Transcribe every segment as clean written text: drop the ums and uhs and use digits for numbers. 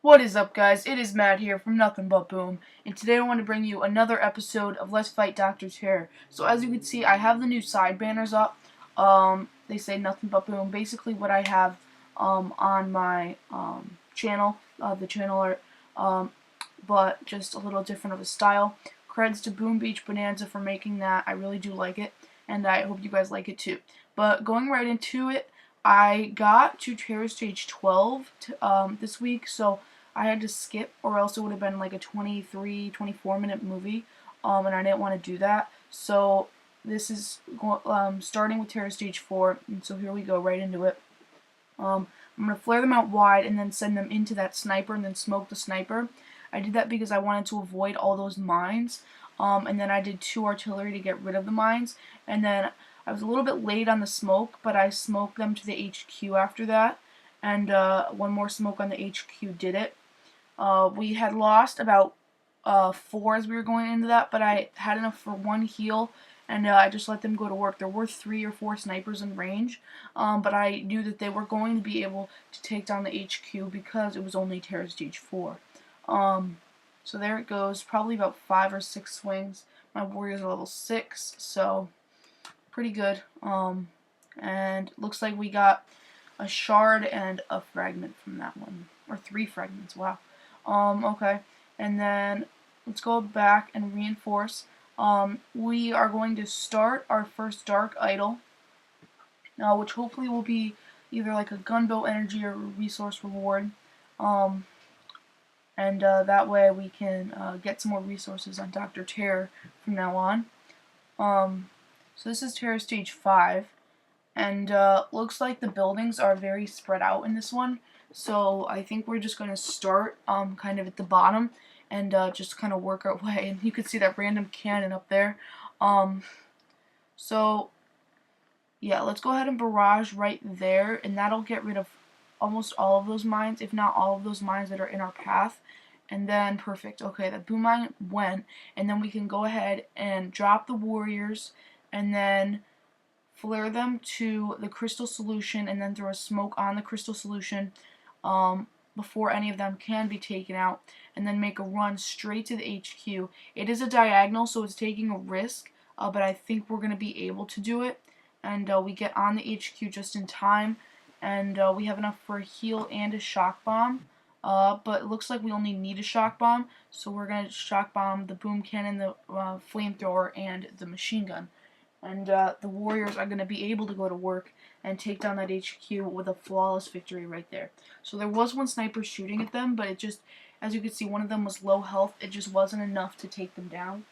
What is up, guys? It is Matt here from Nothing But Boom, and today I want to bring you another episode of Let's Fight Dr. Terror. So as you can see, I have the new side banners up. They say Nothing But Boom. Basically what I have on my channel, the channel art, but just a little different of a style. Creds to Boom Beach Bonanza for making that. I really do like it, and I hope you guys like it too. But going right into it, I got to Terror Stage 12 this week, so I had to skip, or else it would have been like a 23, 24-minute movie, and I didn't want to do that. So this is starting with Terror Stage 4, and so here we go, right into it. I'm going to flare them out wide and then send them into that sniper and then smoke the sniper. I did that because I wanted to avoid all those mines, and then I did 2 artillery to get rid of the mines, and then I was a little bit late on the smoke, but I smoked them to the HQ after that, and 1 more smoke on the HQ did it. We had lost about 4 as we were going into that, but I had enough for 1 heal, and I just let them go to work. There were 3 or 4 snipers in range, but I knew that they were going to be able to take down the HQ because it was only Terror Stage 4. So there it goes, probably about 5 or 6 swings. My warriors are level 6, so pretty good. And looks like we got a shard and a fragment from that one, or 3 fragments. Wow. Okay, and then let's go back and reinforce. We are going to start our first Dark Idol, which hopefully will be either like a gunboat energy or resource reward. And that way we can get some more resources on Dr. Terror from now on. So this is Terror Stage 5, and looks like the buildings are very spread out in this one. So I think we're just going to start kind of at the bottom and just kind of work our way. And you can see that random cannon up there. So yeah, let's go ahead and barrage right there, and that'll get rid of almost all of those mines, if not all of those mines that are in our path. And then perfect. Okay, the boom mine went, and then we can go ahead and drop the warriors, and then flare them to the crystal solution, and then throw a smoke on the crystal solution before any of them can be taken out, and then make a run straight to the HQ. It is a diagonal, so it's taking a risk, but I think we're going to be able to do it. And we get on the HQ just in time, and we have enough for a heal and a shock bomb. But it looks like we only need a shock bomb, so we're going to shock bomb the boom cannon, the flamethrower, and the machine gun. And the warriors are going to be able to go to work and take down that HQ with a flawless victory right there. So there was 1 sniper shooting at them, but it just, as you can see, one of them was low health. It just wasn't enough to take them down.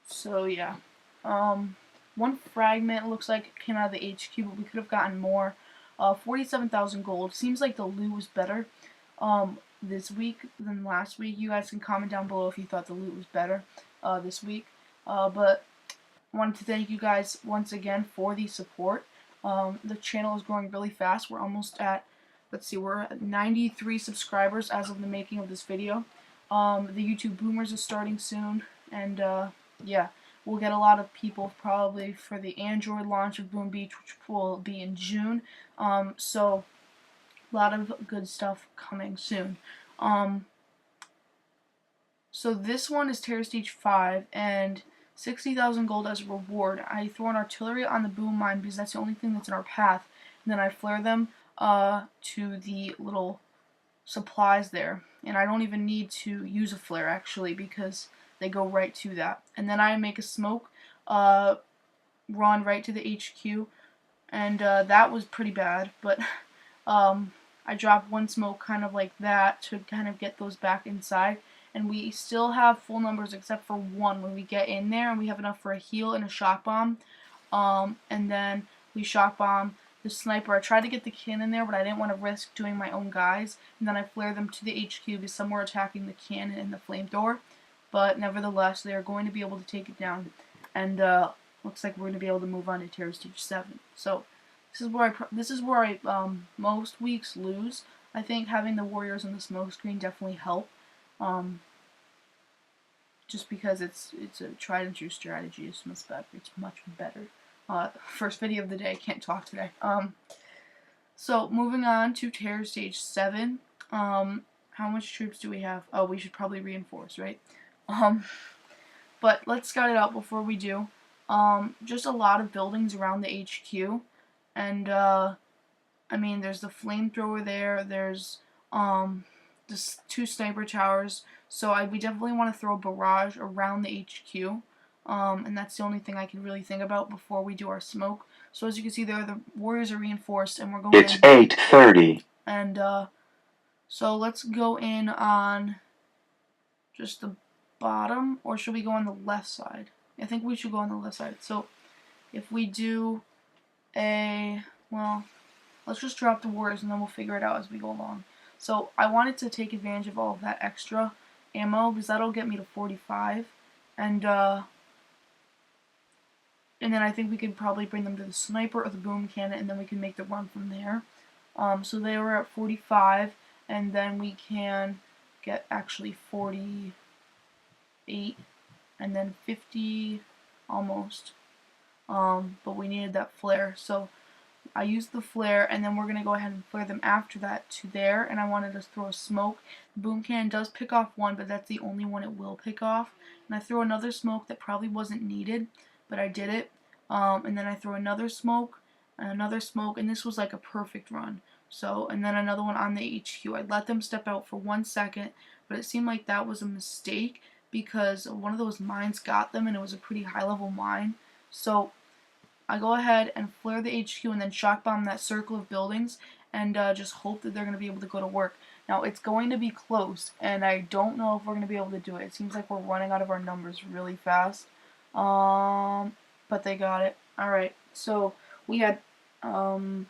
So yeah. 1 fragment looks like came out of the HQ, but we could have gotten more. 47,000 gold. Seems like the loot was better this week than last week. You guys can comment down below if you thought the loot was better this week. But wanted to thank you guys once again for the support. The channel is growing really fast. We're almost at, let's see, we're at 93 subscribers as of the making of this video. The YouTube Boomers is starting soon, and yeah, we'll get a lot of people probably for the Android launch of Boom Beach, which will be in June. So a lot of good stuff coming soon. So this one is Terror Stage 5, and 60,000 gold as a reward. I throw an artillery on the boom mine because that's the only thing that's in our path, and then I flare them to the little supplies there. And I don't even need to use a flare actually because they go right to that. And then I make a smoke run right to the HQ, and that was pretty bad, but I dropped 1 smoke kind of like that to kind of get those back inside. And we still have full numbers except for 1 when we get in there, and we have enough for a heal and a shock bomb. And then we shock bomb the sniper. I tried to get the cannon there, but I didn't want to risk doing my own guys. And then I flare them to the HQ because some were attacking the cannon and the flamethrower. But nevertheless, they are going to be able to take it down. And looks like we're going to be able to move on to Terror Stage 7. So this is where I most weeks lose. I think having the warriors on the smoke screen definitely help. Just because it's a tried and true strategy. It's much better. First video of the day. Can't talk today. So moving on to Terror Stage 7. How much troops do we have? Oh, we should probably reinforce, right? Um, but let's scout it out before we do. Just a lot of buildings around the HQ, and I mean, there's the flamethrower there. There's just 2 sniper towers. So we definitely want to throw a barrage around the HQ. And that's the only thing I can really think about before we do our smoke. So as you can see there, the warriors are reinforced, and we're going It's 8:30. And so let's go in on just the bottom, or should we go on the left side? I think we should go on the left side. So if we do well, let's just drop the warriors and then we'll figure it out as we go along. So I wanted to take advantage of all of that extra ammo because that'll get me to 45. And then I think we could probably bring them to the sniper or the boom cannon, and then we can make the run from there. So they were at 45, and then we can get actually 48, and then 50 almost. But we needed that flare, so I used the flare, and then we're going to go ahead and flare them after that to there, and I wanted to throw a smoke. The boom cannon does pick off one, but that's the only one it will pick off. And I throw another smoke that probably wasn't needed, but I did it. And then I throw another smoke, and this was like a perfect run. So, and then another one on the HQ. I let them step out for 1 second, but it seemed like that was a mistake because one of those mines got them, and it was a pretty high level mine. So I go ahead and flare the HQ and then shock bomb that circle of buildings and just hope that they're going to be able to go to work. Now, it's going to be close, and I don't know if we're going to be able to do it. It seems like we're running out of our numbers really fast. But they got it. Alright, so we had 7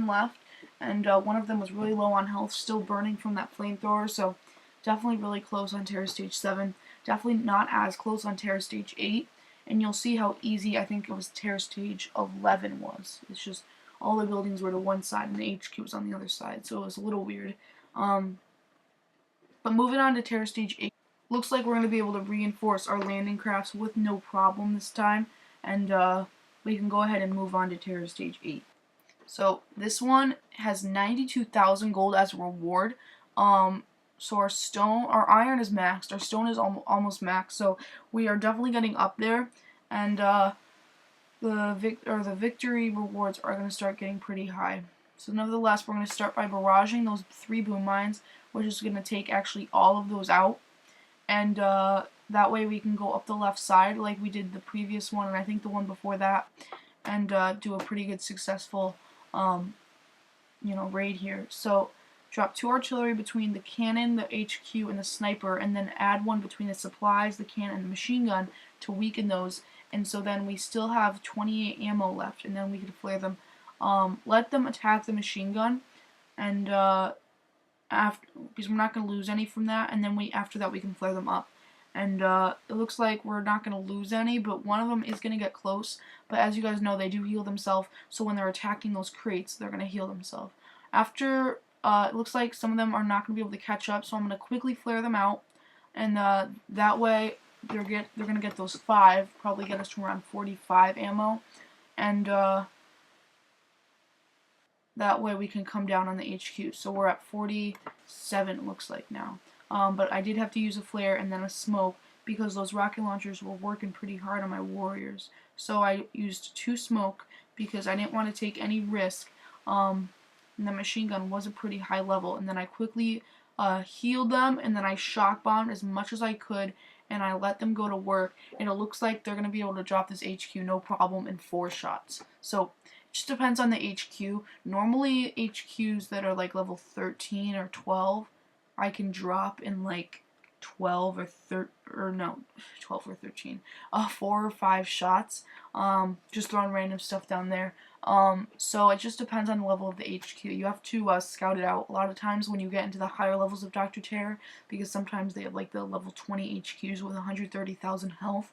left, and one of them was really low on health, still burning from that flamethrower, so definitely really close on Terror Stage 7. Definitely not as close on Terror Stage 8. And you'll see how easy I think it was Terror Stage 11 was. It's just all the buildings were to one side and the HQ was on the other side, so it was a little weird. But moving on to Terror Stage 8, looks like we're going to be able to reinforce our landing crafts with no problem this time, and we can go ahead and move on to Terror Stage 8. So this one has 92,000 gold as a reward. So our iron is maxed, our stone is almost maxed, so we are definitely getting up there, and the victory rewards are going to start getting pretty high. So nevertheless, we're going to start by barraging those 3 boom mines, which is going to take actually all of those out, and that way we can go up the left side like we did the previous one, and I think the one before that, and do a pretty good successful raid here. So drop 2 artillery between the cannon, the HQ, and the sniper, and then add 1 between the supplies, the cannon, and the machine gun to weaken those. And so then we still have 28 ammo left, and then we can flare them. Let them attack the machine gun, and because we're not going to lose any from that, and then after that we can flare them up. And it looks like we're not going to lose any, but one of them is going to get close. But as you guys know, they do heal themselves, so when they're attacking those crates, they're going to heal themselves. After it looks like some of them are not going to be able to catch up, so I'm going to quickly flare them out, and that way they're going to get those 5, probably get us to around 45 ammo, and that way we can come down on the HQ. So we're at 47, it looks like now. But I did have to use a flare and then a smoke because those rocket launchers were working pretty hard on my warriors. So I used 2 smoke because I didn't want to take any risk. And the machine gun was a pretty high level, and then I quickly healed them, and then I shock bombed as much as I could, and I let them go to work, and it looks like they're going to be able to drop this HQ no problem in 4 shots. So it just depends on the HQ. Normally HQs that are like level 13 or 12 I can drop in like 12 or 13 4 or 5 shots, just throwing random stuff down there. So it just depends on the level of the HQ. You have to scout it out a lot of times when you get into the higher levels of Dr. Terror, because sometimes they have like the level 20 HQs with 130,000 health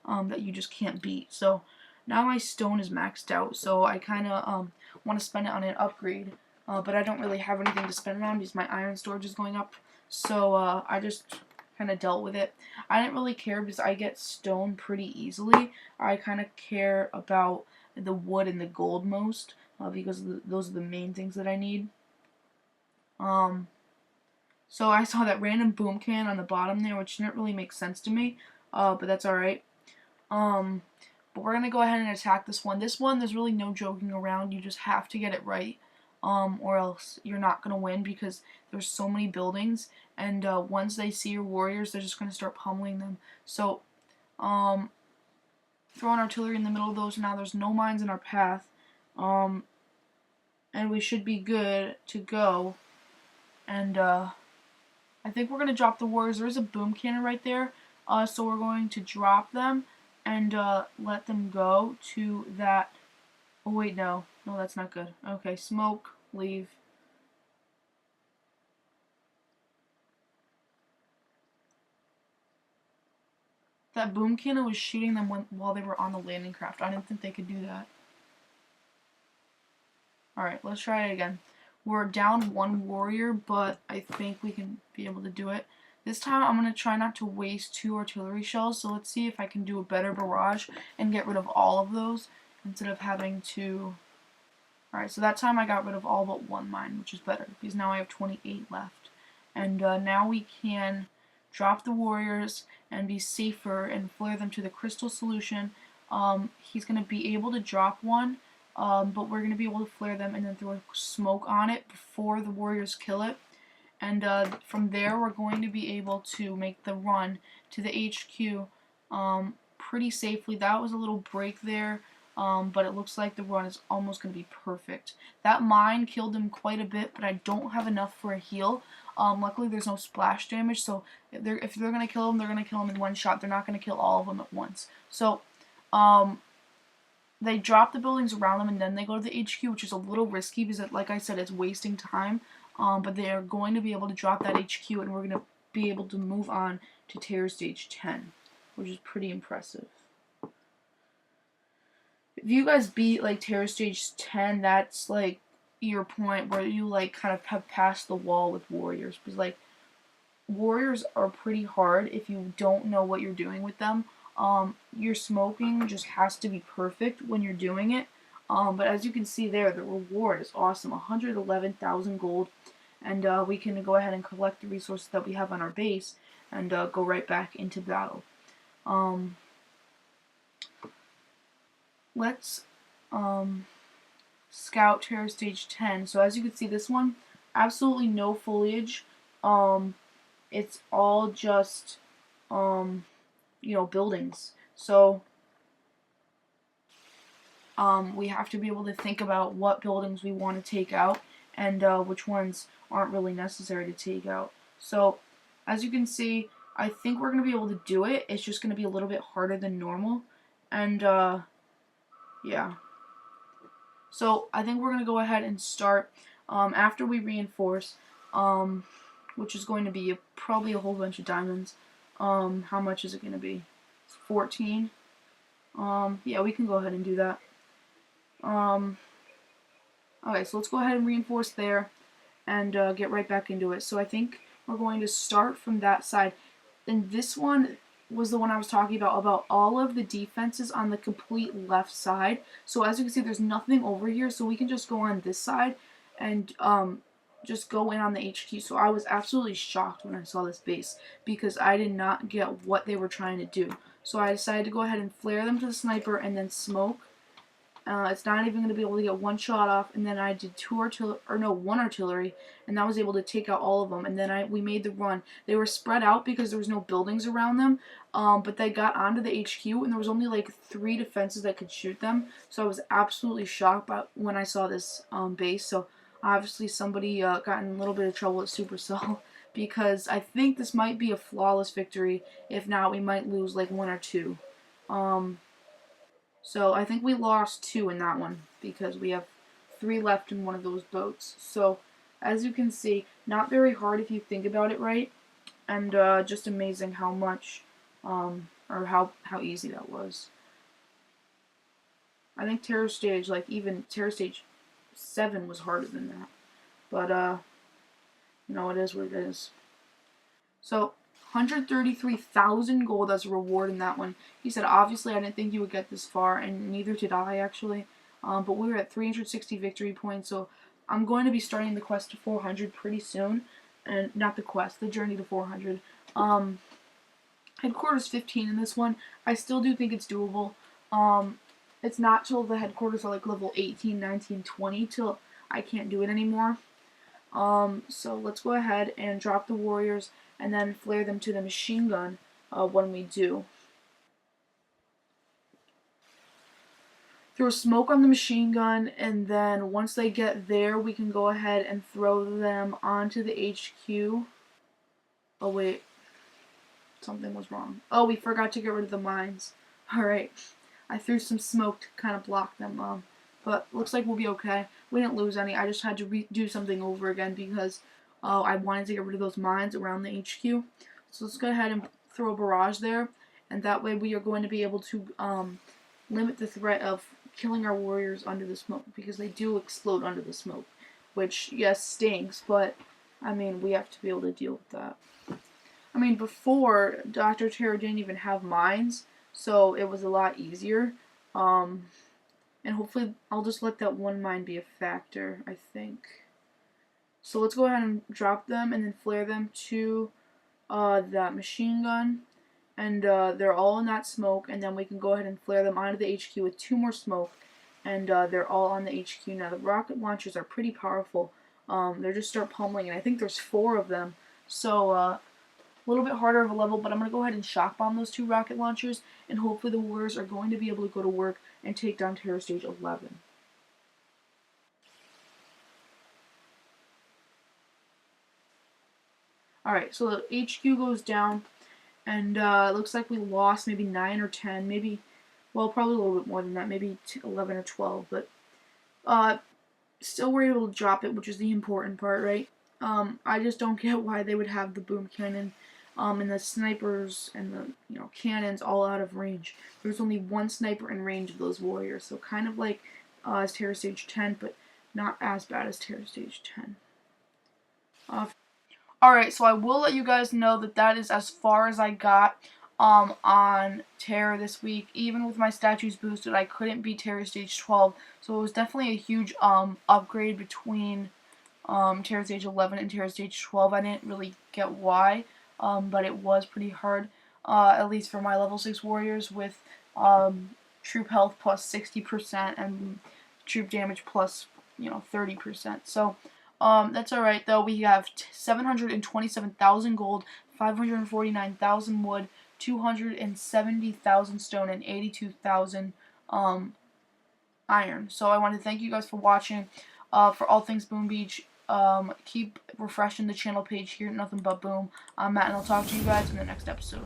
that you just can't beat. So now my stone is maxed out, so I kind of want to spend it on an upgrade, but I don't really have anything to spend it on because my iron storage is going up, so I just kind of dealt with it. I didn't really care because I get stone pretty easily. I kind of care about the wood and the gold most, because those are the main things that I need. So I saw that random boom can on the bottom there, which didn't really make sense to me, but that's alright. But we're going to go ahead and attack this one. This one, there's really no joking around. You just have to get it right, or else you're not going to win because there's so many buildings, and once they see your warriors, they're just going to start pummeling them. So, throwing artillery in the middle of those. Now there's no mines in our path, and we should be good to go. And I think we're going to drop the warriors. There is a boom cannon right there, so we're going to drop them and let them go to that. Oh wait, no, that's not good. Okay, smoke, leave. That boom cannon was shooting them while they were on the landing craft. I didn't think they could do that. Alright, let's try it again. We're down one warrior, but I think we can be able to do it. This time I'm going to try not to waste 2 artillery shells, so let's see if I can do a better barrage and get rid of all of those instead of having to... Alright, so that time I got rid of all but 1 mine, which is better, because now I have 28 left. And now we can drop the warriors and be safer and flare them to the crystal solution. He's going to be able to drop one, but we're going to be able to flare them and then throw smoke on it before the warriors kill it. And from there we're going to be able to make the run to the HQ pretty safely. That was a little break there, but it looks like the run is almost going to be perfect. That mine killed him quite a bit, but I don't have enough for a heal. Luckily there's no splash damage, so if they're going to kill him, they're going to kill him in one shot. They're not going to kill all of them at once. So they drop the buildings around them and then they go to the HQ, which is a little risky because, like I said, it's wasting time. But they are going to be able to drop that HQ, and we're going to be able to move on to Terror Stage 10, which is pretty impressive. If you guys beat like Terror Stage 10, that's like your point where you like kind of have passed the wall with warriors, because like warriors are pretty hard if you don't know what you're doing with them. Your smoking just has to be perfect when you're doing it. But as you can see there, the reward is awesome, 111,000 gold, and we can go ahead and collect the resources that we have on our base and go right back into battle. Let's scout Terror Stage 10. So as you can see, this one, absolutely no foliage. It's all just, buildings. So we have to be able to think about what buildings we want to take out and which ones aren't really necessary to take out. So as you can see, I think we're going to be able to do it. It's just going to be a little bit harder than normal. And yeah. So I think we're going to go ahead and start after we reinforce, which is going to be probably a whole bunch of diamonds. How much is it going to be? It's 14. Yeah, we can go ahead and do that. Okay, so let's go ahead and reinforce there and get right back into it. So I think we're going to start from that side. And this one was the one I was talking about all of the defenses on the complete left side. So as you can see, there's nothing over here, so we can just go on this side and just go in on the HQ. So I was absolutely shocked when I saw this base because I did not get what they were trying to do. So I decided to go ahead and flare them to the sniper and then smoke. It's not even going to be able to get one shot off, and then I did one artillery, and that was able to take out all of them. And then we made the run. They were spread out because there was no buildings around them, but they got onto the HQ, and there was only like 3 defenses that could shoot them. So I was absolutely shocked when I saw this base. So obviously somebody got in a little bit of trouble at Supercell because I think this might be a flawless victory. If not, we might lose like 1 or 2. So I think we lost 2 in that one because we have 3 left in one of those boats. So as you can see, not very hard if you think about it right, and just amazing how much or how easy that was. I think Terror Stage, like even Terror Stage 7 was harder than that. But it is what it is. So 133,000 gold as a reward in that one. He said, obviously, I didn't think you would get this far, and neither did I, actually. But we were at 360 victory points, so I'm going to be starting the quest to 400 pretty soon, and not the quest, the journey to 400. Headquarters 15 in this one. I still do think it's doable. It's not till the headquarters are like level 18, 19, 20 till I can't do it anymore. So let's go ahead and drop the warriors and then flare them to the machine gun when we do. Throw smoke on the machine gun, and then once they get there, we can go ahead and throw them onto the HQ. Oh wait, something was wrong. Oh, we forgot to get rid of the mines. Alright, I threw some smoke to kind of block them, but looks like we'll be okay. We didn't lose any. I just had to do something over again because I wanted to get rid of those mines around the HQ. So let's go ahead and throw a barrage there, and that way we are going to be able to limit the threat of killing our warriors under the smoke, because they do explode under the smoke, which, yes, stinks, but, I mean, we have to be able to deal with that. I mean, before, Dr. Terror didn't even have mines, so it was a lot easier, and hopefully I'll just let that one mine be a factor, I think. So let's go ahead and drop them, and then flare them to that machine gun. And they're all in that smoke, and then we can go ahead and flare them onto the HQ with 2 more smoke, and they're all on the HQ. Now, the rocket launchers are pretty powerful. They just start pummeling, and I think there's 4 of them, so a little bit harder of a level, but I'm going to go ahead and shock bomb those 2 rocket launchers, and hopefully the warriors are going to be able to go to work and take down Terror Stage 11. Alright, so the HQ goes down. And it looks like we lost maybe 9 or 10, maybe, well, probably a little bit more than that, maybe 11 or 12, but still we're able to drop it, which is the important part, right? I just don't get why they would have the boom cannon and the snipers and the cannons all out of range. There's only 1 sniper in range of those warriors, so kind of like as Terror Stage 10, but not as bad as Terror Stage 10. Alright, so I will let you guys know that that is as far as I got on Terror this week. Even with my statues boosted, I couldn't beat Terror Stage 12, so it was definitely a huge upgrade between Terror Stage 11 and Terror Stage 12. I didn't really get why, but it was pretty hard, at least for my level 6 warriors, with troop health plus 60% and troop damage plus 30%. So that's alright though. We have 727,000 gold, 549,000 wood, 270,000 stone, and 82,000 iron. So I want to thank you guys for watching. For all things Boom Beach, keep refreshing the channel page here at Nothing But Boom. I'm Matt, and I'll talk to you guys in the next episode.